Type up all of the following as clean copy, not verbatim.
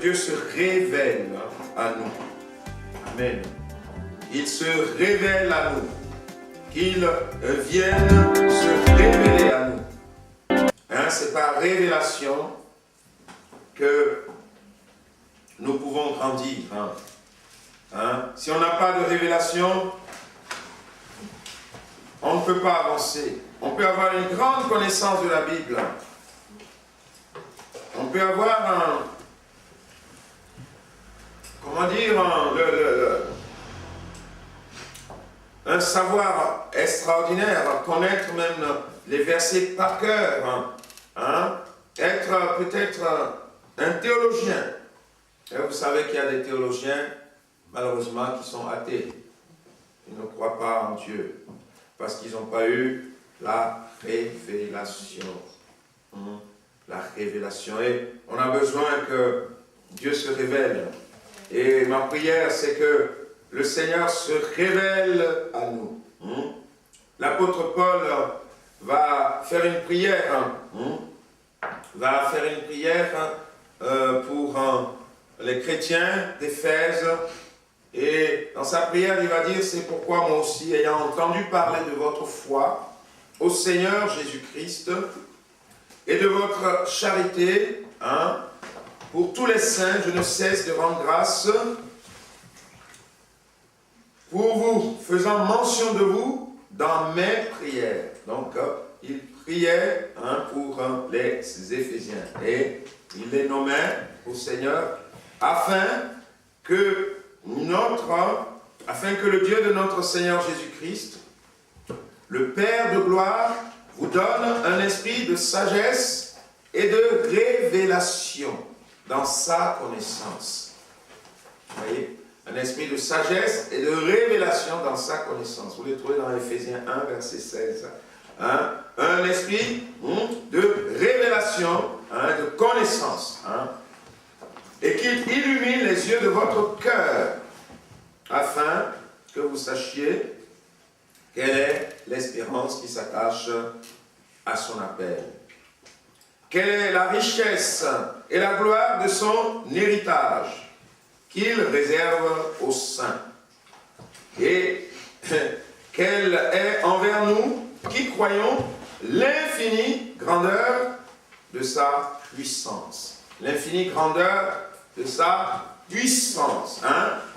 Dieu se révèle à nous. Amen. Il se révèle à nous. Qu'il vienne se révéler à nous. Hein, c'est par révélation que nous pouvons grandir. Si on n'a pas de révélation, on ne peut pas avancer. On peut avoir une grande connaissance de la Bible. On peut avoir un savoir extraordinaire, connaître même les versets par cœur, être peut-être un théologien. Et vous savez qu'il y a des théologiens, malheureusement, qui sont athées. Ils ne croient pas en Dieu, parce qu'ils n'ont pas eu la révélation. La révélation. Et on a besoin que Dieu se révèle. Et ma prière, c'est que le Seigneur se révèle à nous. L'apôtre Paul va faire une prière. Pour les chrétiens d'Éphèse. Et dans sa prière, il va dire, c'est pourquoi moi aussi, ayant entendu parler de votre foi au Seigneur Jésus-Christ et de votre charité, pour tous les saints, je ne cesse de rendre grâce pour vous, faisant mention de vous dans mes prières. Donc, il priait pour les Éphésiens et il les nommait au Seigneur afin que le Dieu de notre Seigneur Jésus-Christ, le Père de gloire, vous donne un esprit de sagesse et de révélation dans sa connaissance. Vous voyez? Un esprit de sagesse et de révélation dans sa connaissance. Vous le trouvez dans Éphésiens 1, verset 16. Un esprit de révélation, de connaissance. Et qu'il illumine les yeux de votre cœur, afin que vous sachiez quelle est l'espérance qui s'attache à son appel. Quelle est la richesse et la gloire de son héritage qu'il réserve aux saints. Et quelle est envers nous qui croyons l'infinie grandeur de sa puissance. L'infinie grandeur de sa puissance.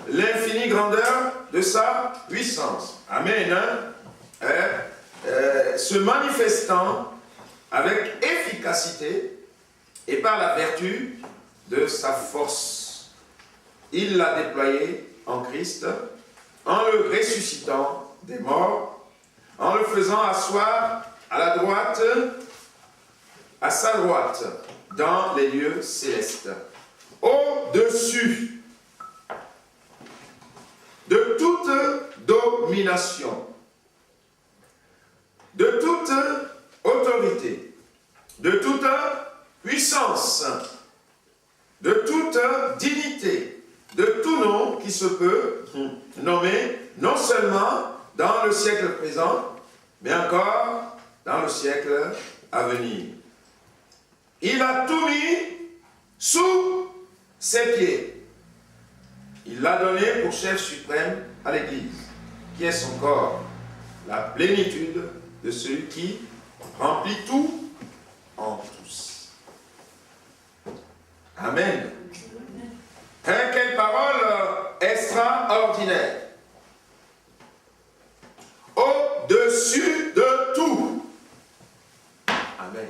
L'infinie grandeur de sa puissance. Amen. Se manifestant avec efficacité et par la vertu de sa force. Il l'a déployé en Christ, en le ressuscitant des morts, en le faisant asseoir à sa droite, dans les lieux célestes, au-dessus de toute domination, de toute autorité, de toute puissance, de toute dignité, de tout nom qui se peut nommer, non seulement dans le siècle présent, mais encore dans le siècle à venir. Il a tout mis sous ses pieds. Il l'a donné pour chef suprême à l'Église, qui est son corps, la plénitude de celui qui remplit tout en tous. Amen. Quelle parole extraordinaire. Au-dessus de tout. Amen.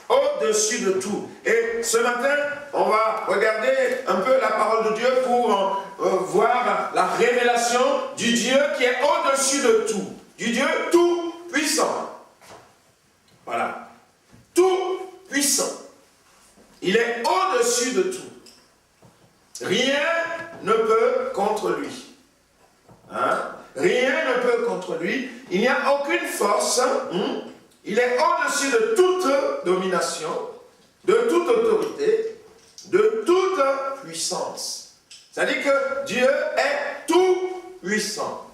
Au-dessus de tout. Et ce matin, on va regarder un peu la parole de Dieu pour voir la révélation du Dieu qui est au-dessus de tout. Du Dieu tout puissant. Voilà. Tout puissant. Il est au-dessus de tout. Rien ne peut contre lui. Rien ne peut contre lui. Il n'y a aucune force. Il est au-dessus de toute domination, de toute autorité, de toute puissance. C'est-à-dire que Dieu est tout puissant.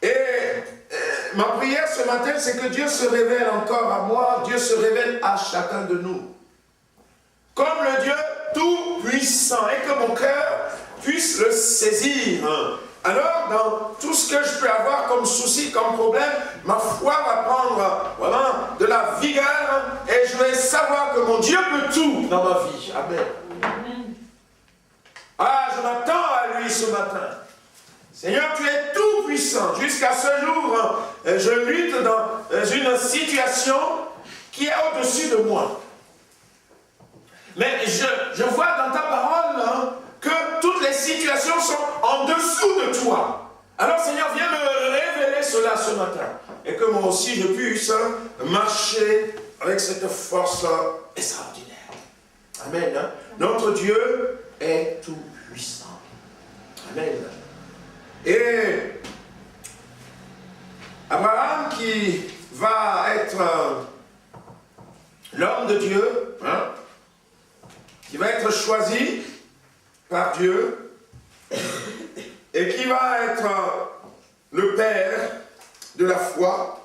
Et ma prière ce matin, c'est que Dieu se révèle encore à moi, Dieu se révèle à chacun de nous. un Dieu tout-puissant et que mon cœur puisse le saisir. Alors, dans tout ce que je peux avoir comme souci, comme problème, ma foi va prendre vraiment de la vigueur et je vais savoir que mon Dieu peut tout dans ma vie. Amen. Ah, je m'attends à lui ce matin. Seigneur, tu es tout puissant. Jusqu'à ce jour, je lutte dans une situation qui est au-dessus de moi. Mais je vois dans ta parole que toutes les situations sont en dessous de toi. Alors Seigneur, viens me révéler cela ce matin. Et que moi aussi je puisse marcher avec cette force extraordinaire. Amen. Notre Dieu est tout puissant. Amen. Et Abraham qui va être l'homme de Dieu, qui va être choisi par Dieu et qui va être le père de la foi,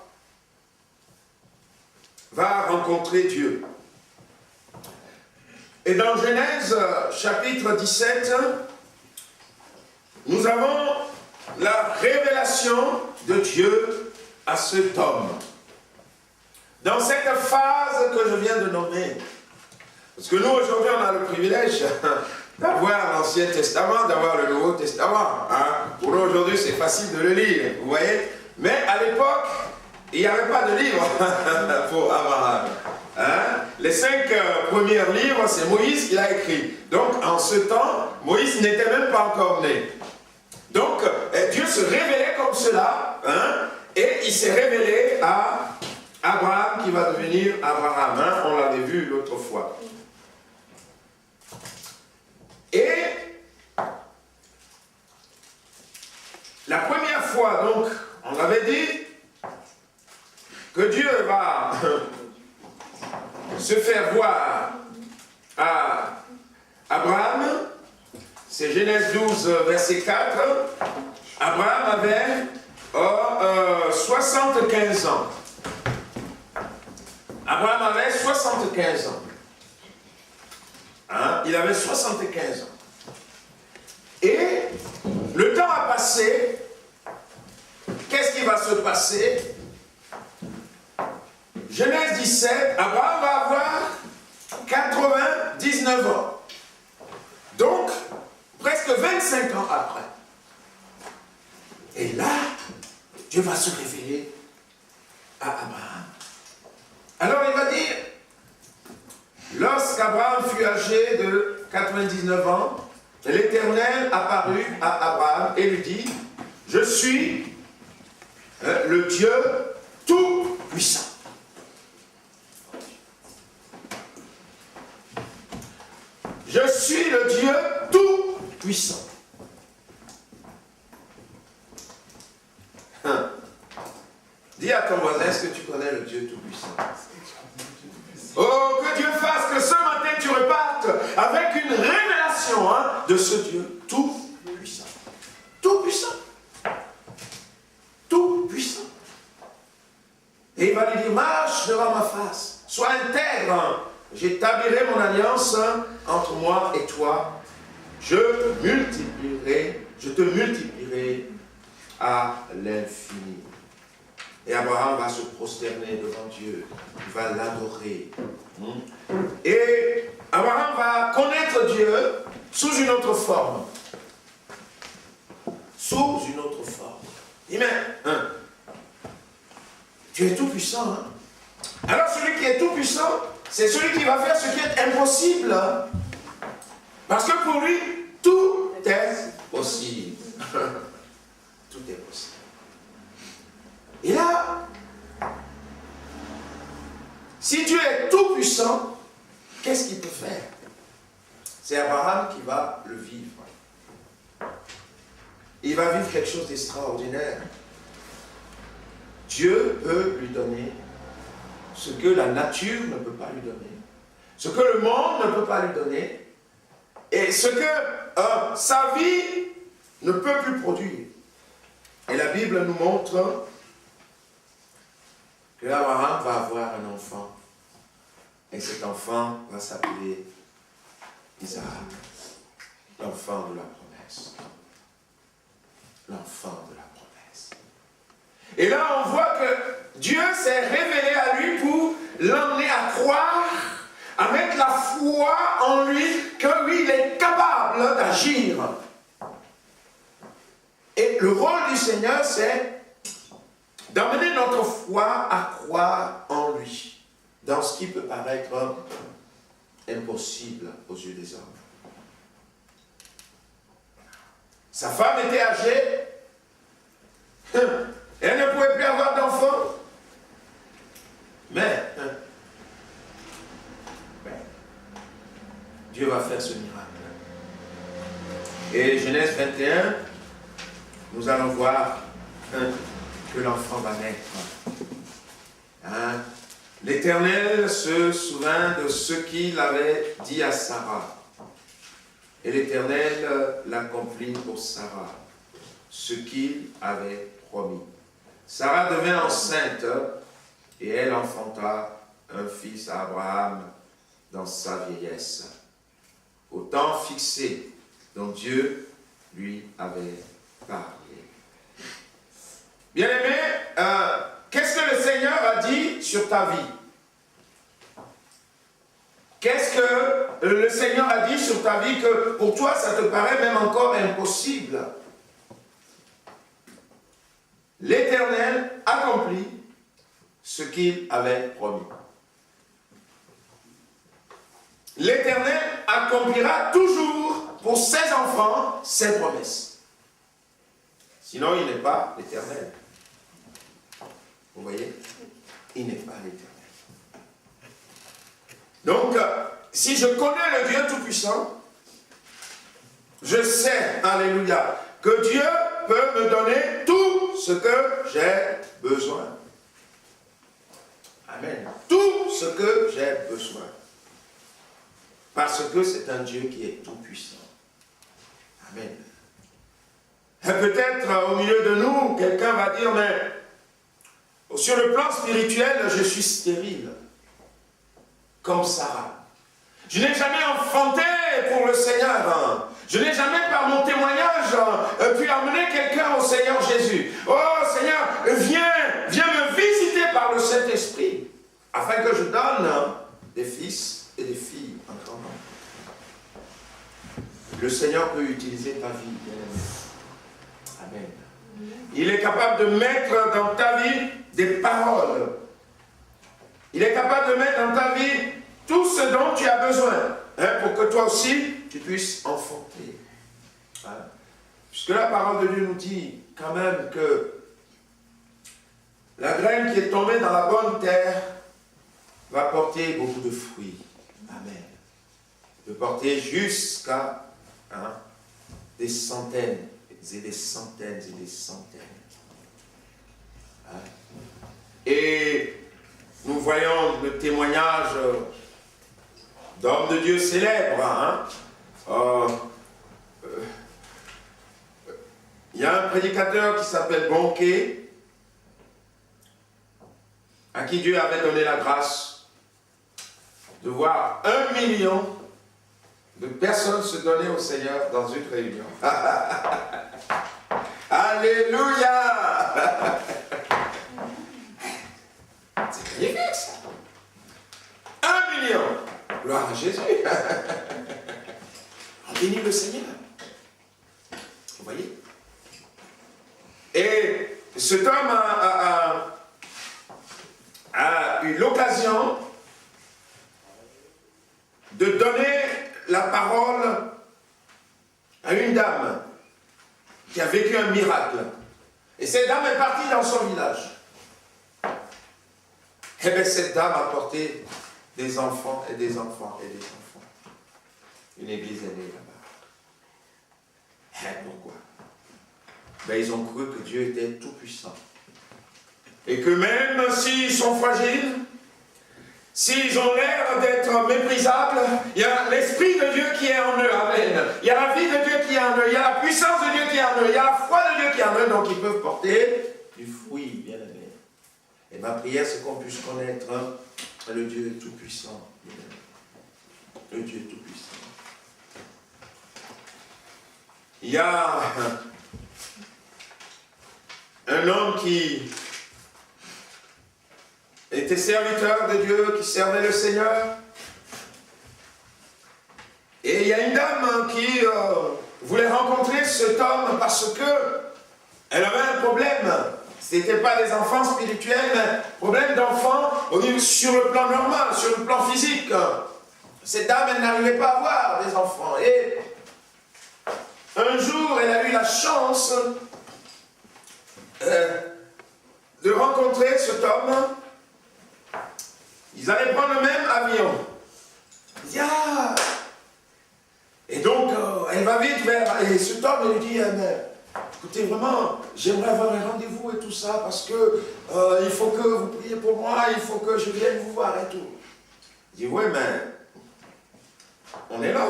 va rencontrer Dieu. Et dans Genèse chapitre 17, nous avons la révélation de Dieu à cet homme. Dans cette phase que je viens de nommer, parce que nous aujourd'hui on a le privilège d'avoir l'Ancien Testament, d'avoir le Nouveau Testament. Pour nous aujourd'hui c'est facile de le lire, vous voyez. Mais à l'époque, il n'y avait pas de livre pour Abraham. Les 5 premiers livres, c'est Moïse qui l'a écrit. Donc en ce temps, Moïse n'était même pas encore né. Donc Dieu se révélait comme cela, et il s'est révélé à Abraham qui va devenir Abraham. On l'avait vu l'autre fois. Et la première fois, donc, on avait dit que Dieu va se faire voir à Abraham. C'est Genèse 12, verset 4. Abraham avait 75 ans. Abraham avait 75 ans. Il avait 75 ans. Et le temps a passé. Qu'est-ce qui va se passer? Genèse 17, Abraham va avoir 99 ans. Donc, presque 25 ans après. Et là, Dieu va se révéler à Abraham. Alors il va dire, lorsqu'Abraham fut âgé de 99 ans, l'Éternel apparut à Abraham et lui dit, je suis le Dieu tout-puissant. Je suis le Dieu tout-puissant. Dis à ton voisin, est-ce que tu connais le Dieu tout-puissant? Oh, que Dieu fasse que ce matin tu repartes avec une révélation de ce Dieu tout-puissant. Tout-puissant. Tout-puissant. Et il va lui dire, marche devant ma face, sois intègre. J'établirai mon alliance entre moi et toi. Je te multiplierai à l'infini. Et Abraham va se prosterner devant Dieu. Il va l'adorer. Et Abraham va connaître Dieu sous une autre forme. Sous une autre forme. Il dit, mais, tu es tout puissant. Alors celui qui est tout puissant, c'est celui qui va faire ce qui est impossible. Parce que pour lui, tout est possible. Tout est possible. Et là, si Dieu est tout puissant, qu'est-ce qu'il peut faire? C'est Abraham qui va le vivre. Il va vivre quelque chose d'extraordinaire. Dieu peut lui donner ce que la nature ne peut pas lui donner, ce que le monde ne peut pas lui donner, et ce que sa vie ne peut plus produire. Et la Bible nous montre que Abraham va avoir un enfant, et cet enfant va s'appeler Isaac, l'enfant de la promesse. L'enfant de la promesse. Et là, on voit que Dieu s'est révélé à lui pour l'emmener à croire, à mettre la foi en lui, que lui, il est capable d'agir. Et le rôle du Seigneur, c'est d'emmener notre foi à croire en lui, dans ce qui peut paraître impossible aux yeux des hommes. Sa femme était âgée, elle ne pouvait plus avoir d'enfant, mais Dieu va faire ce miracle. Et Genèse 21, nous allons voir que l'enfant va naître. L'Éternel se souvint de ce qu'il avait dit à Sarah. Et l'Éternel l'accomplit pour Sarah, ce qu'il avait promis. Sarah devint enceinte et elle enfanta un fils à Abraham dans sa vieillesse, au temps fixé dont Dieu lui avait parlé. Bien-aimé, qu'est-ce que le Seigneur a dit sur ta vie? Qu'est-ce que le Seigneur a dit sur ta vie que pour toi ça te paraît même encore impossible? L'Éternel accomplit ce qu'il avait promis. L'Éternel accomplira toujours pour ses enfants ses promesses. Sinon, il n'est pas l'Éternel. Vous voyez? Il n'est pas l'Éternel. Donc, si je connais le Dieu Tout-Puissant, je sais, alléluia, que Dieu peut me donner tout ce que j'ai besoin. Amen. Tout ce que j'ai besoin. Parce que c'est un Dieu qui est tout-puissant. Amen. Et peut-être au milieu de nous, quelqu'un va dire, mais sur le plan spirituel, je suis stérile. Comme Sarah. Je n'ai jamais enfanté pour le Seigneur. Je n'ai jamais par mon témoignage pu amener quelqu'un au Seigneur Jésus. Oh Seigneur, viens me visiter par le Saint-Esprit, afin que je donne des fils et des filles en ton nom. Le Seigneur peut utiliser ta vie, bien-aimé. Amen. Il est capable de mettre dans ta vie des paroles. Il est capable de mettre dans ta vie tout ce dont tu as besoin, pour que toi aussi, tu puisses enfanter. Puisque la parole de Dieu nous dit quand même que la graine qui est tombée dans la bonne terre va porter beaucoup de fruits. Amen. De porter jusqu'à des centaines et des centaines et des centaines. Et nous voyons le témoignage d'hommes de Dieu célèbres. Il y a un prédicateur qui s'appelle Bonquet, à qui Dieu avait donné la grâce de voir 1 million de personnes se donner au Seigneur dans une réunion. Alléluia! C'est magnifique ça! 1 million! Gloire à Jésus! On bénit le Seigneur. Vous voyez? Et cet homme a eu l'occasion de donner la parole à une dame qui a vécu un miracle. Et cette dame est partie dans son village. Et bien cette dame a porté des enfants et des enfants et des enfants. Une église est née là-bas. Et pourquoi? Ben, ils ont cru que Dieu était tout-puissant. Et que même s'ils sont fragiles, s'ils ont l'air d'être méprisables, il y a l'Esprit de Dieu qui est en eux. Amen. Il y a la vie de Dieu qui est en eux. Il y a la puissance de Dieu qui est en eux. Il y a la foi de Dieu qui est en eux. Donc ils peuvent porter du fruit, bien aimé. Et ma prière, c'est qu'on puisse connaître le Dieu tout-puissant. Le Dieu tout-puissant. il y a un homme qui était serviteur de Dieu, qui servait le Seigneur. Et il y a une dame qui voulait rencontrer cet homme parce que elle avait un problème. Ce n'était pas des enfants spirituels, mais un problème d'enfants sur le plan normal, sur le plan physique. Cette dame, elle n'arrivait pas à avoir des enfants. Et un jour, elle a eu la chance de rencontrer cet homme. Ils allaient prendre le même avion. Il dit, ah! Et donc, elle va vite vers... Et cet homme, lui dit, mais, écoutez, vraiment, j'aimerais avoir un rendez-vous et tout ça, parce que il faut que vous priez pour moi, il faut que je vienne vous voir et tout. Il dit, oui, mais on est là.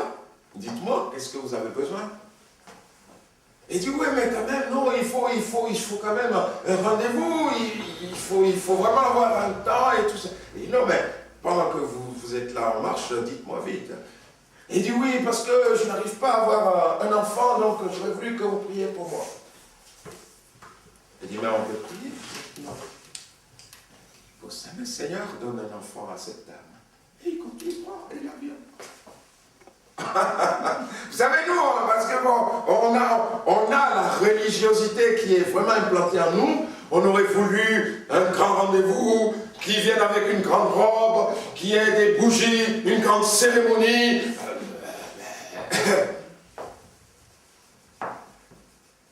Dites-moi, qu'est-ce que vous avez besoin? Il dit, oui, mais quand même, non, il faut quand même un rendez-vous, il faut vraiment avoir un temps et tout ça. Il dit, non, mais pendant que vous êtes là en marche, dites-moi vite. Il dit, oui, parce que je n'arrive pas à avoir un enfant, donc j'aurais voulu que vous priez pour moi. Il dit, mais on peut prier? Non. Pour ça, le Seigneur donne un enfant à cette dame. Et il continue, et l'avion. Vous savez, nous, parce que bon, on a la religiosité qui est vraiment implantée en nous. On aurait voulu un grand rendez-vous, qui vienne avec une grande robe, qui ait des bougies, une grande cérémonie.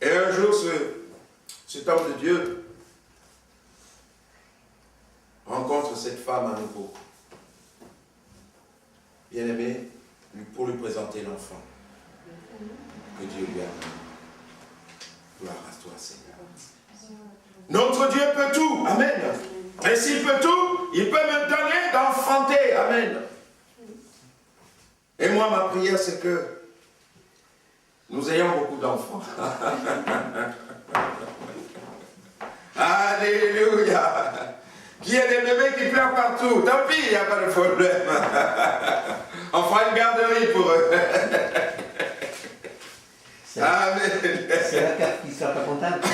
Et un jour, cet homme de Dieu rencontre cette femme à nouveau. Bien-aimée, pour lui présenter l'enfant que Dieu lui a donné. Gloire à toi, Seigneur. Notre Dieu peut tout. Amen. Et s'il peut tout, il peut me donner d'enfanter. Amen. Et moi, ma prière, c'est que nous ayons beaucoup d'enfants. Alléluia. Qu'il y ait des bébés qui pleurent partout. Tant pis, il n'y a pas de problème. On fera une garderie pour eux. Amen. C'est la carte qui ne sera pas contente.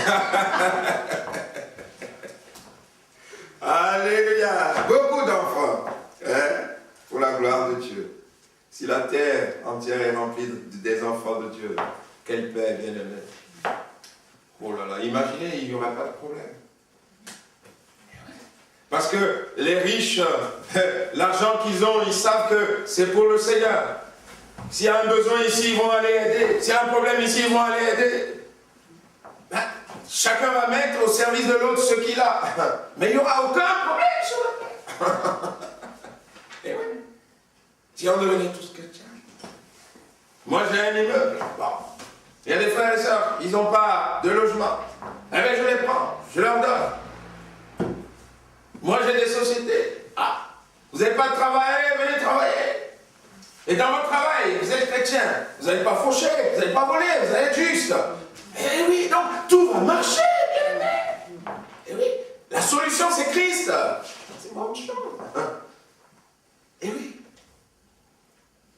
Alléluia. Beaucoup d'enfants. Hein, pour la gloire de Dieu. Si la terre entière est remplie des enfants de Dieu, quel Père bien-aimé. Oh là là, imaginez, il n'y aurait pas de problème. Parce que les riches, l'argent qu'ils ont, ils savent que c'est pour le Seigneur. S'il y a un besoin ici, ils vont aller aider. S'il y a un problème ici, ils vont aller aider. Ben, chacun va mettre au service de l'autre ce qu'il a. Mais il n'y aura aucun problème sur la terre. Et oui. Si on devenait tous chrétiens. Moi, j'ai un immeuble. Bon. Il y a des frères et sœurs, ils n'ont pas de logement. Eh bien, je les prends, je leur donne. Moi, j'ai des sociétés. Ah, vous n'avez pas de travail, venez travailler. Et dans votre travail, vous êtes chrétien. Vous n'allez pas faucher, vous n'allez pas voler, vous allez être juste. Eh oui, donc tout va marcher, bien aimé. Eh oui, la solution, c'est Christ. C'est pas autre chose. Eh oui.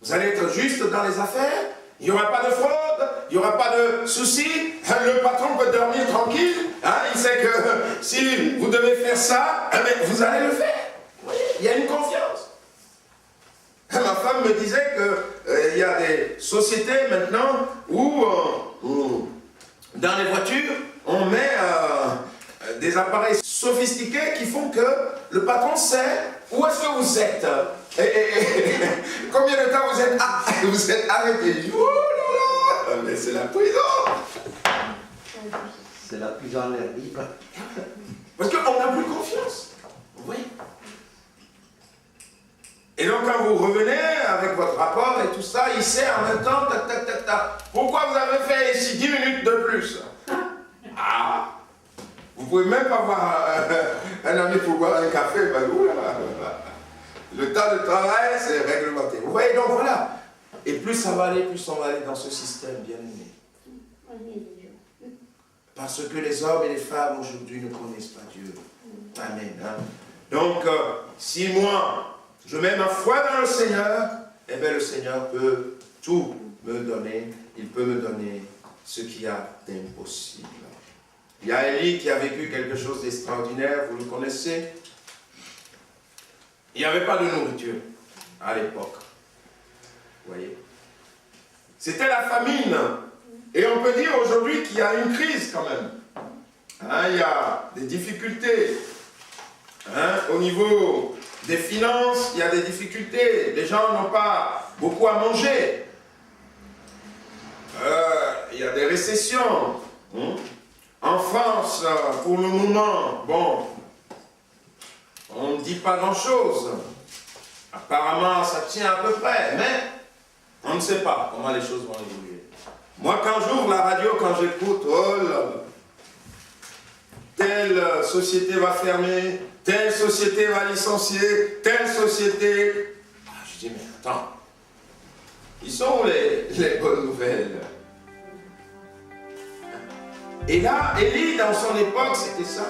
Vous allez être juste dans les affaires. Il n'y aura pas de fraude, il n'y aura pas de soucis. Le patron peut dormir tranquille. Hein, il sait que si vous devez faire ça, eh vous allez le faire. Oui, il y a une confiance. Ma femme me disait qu'il y a des sociétés maintenant où dans les voitures, on met des appareils sophistiqués qui font que le patron sait où est-ce que vous êtes. Et combien de temps vous êtes arrêté. Oh là là, mais c'est la prison. C'est la prison en l'air libre. Parce qu'on n'a plus confiance. Oui. Et donc quand vous revenez avec votre rapport et tout ça, il sait en même temps, tac, tac, tac, tac. Pourquoi vous avez fait ici 10 minutes de plus? Ah. Vous pouvez même pas voir un ami pour boire un café. Ben, le temps de travail, c'est réglementé. Vous voyez, donc voilà. Et plus ça va aller, plus on va aller dans ce système, bien aimé. Parce que les hommes et les femmes aujourd'hui ne connaissent pas Dieu. Amen. Hein? Donc, si moi, je mets ma foi dans le Seigneur, eh bien le Seigneur peut tout me donner. Il peut me donner ce qu'il y a d'impossible. Il y a Élie qui a vécu quelque chose d'extraordinaire, vous le connaissez. Il n'y avait pas de nourriture à l'époque. Vous voyez? C'était la famine. Et on peut dire aujourd'hui qu'il y a une crise quand même. Hein, il y a des difficultés. Hein, au niveau des finances, il y a des difficultés. Les gens n'ont pas beaucoup à manger. Il y a des récessions. En France, pour le moment, bon, on ne dit pas grand-chose. Apparemment, ça tient à peu près, mais on ne sait pas comment les choses vont évoluer. Moi, quand j'ouvre la radio, quand j'écoute, oh là, telle société va fermer, telle société va licencier, telle société... je dis, mais attends, ils sont où les bonnes nouvelles? Et là, Élie, dans son époque, c'était ça.